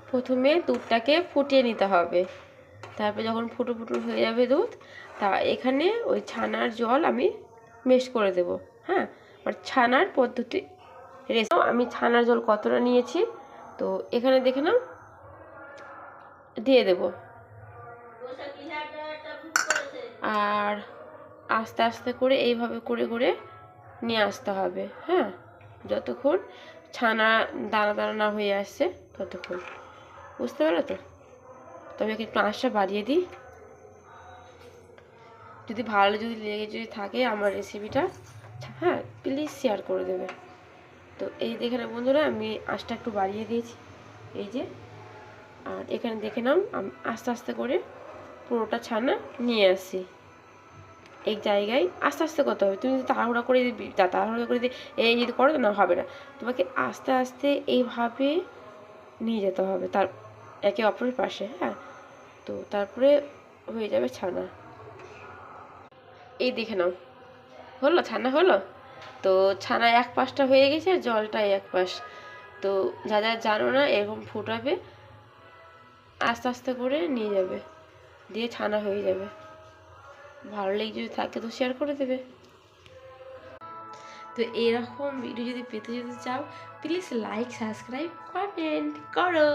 প্রথমে দুধটাকে ফুটিয়ে নিতে হবে। তারপর যখন ফুটো ফুটো হয়ে যাবে দুধ, তা এখানে ওই ছানার জল আমি মিক্স করে দেব। হ্যাঁ, আর ছানার পদ্ধতি আমি ছানার জল কতটা নিয়েছি তো এখানে দেখে নাও, দিয়ে দেব। আর আস্তে আস্তে করে এইভাবে করে করে নিয়ে আসতে হবে। হ্যাঁ, যতক্ষণ ছানা দানা দানা না হয়ে আসছে ততক্ষণ, বুঝতে পারলো তো? তবে একটু আঁচটা বাড়িয়ে দিই। যদি ভালো লেগে থাকে আমার রেসিপিটা, হ্যাঁ প্লিজ শেয়ার করে দেবে। তো এই দেখে না বন্ধুরা, আমি আঁচটা একটু বাড়িয়ে দিয়েছি, এই যে। আর এখানে দেখে নাও, আস্তে আস্তে করে পুরোটা ছানা নিয়ে আসি এই জায়গায়। আস্তে আস্তে করতে হবে, তুমি যদি তাড়াহুড়া করে এই যদি করো না হবে না। তোমাকে আস্তে আস্তে এইভাবে নিয়ে যেতে হবে তার একে অপরের পাশে। হ্যাঁ, তো তারপরে হয়ে যাবে ছানা। এই দেখে নাও, হলো ছানা হলো। তো ছানা এক পাশটা হয়ে গেছে, আর জলটাই এক পাশ। তো যা যা জানো না এরকম ফুটাবে, আস্তে আস্তে করে নিয়ে যাবে, দিয়ে ছানা হয়ে যাবে। ভালো লেগে যদি থাকে তো শেয়ার করে দেবে। তো এরকম ভিডিও যদি পেতে চাও প্লিজ লাইক সাবস্ক্রাইব কমেন্ট করো।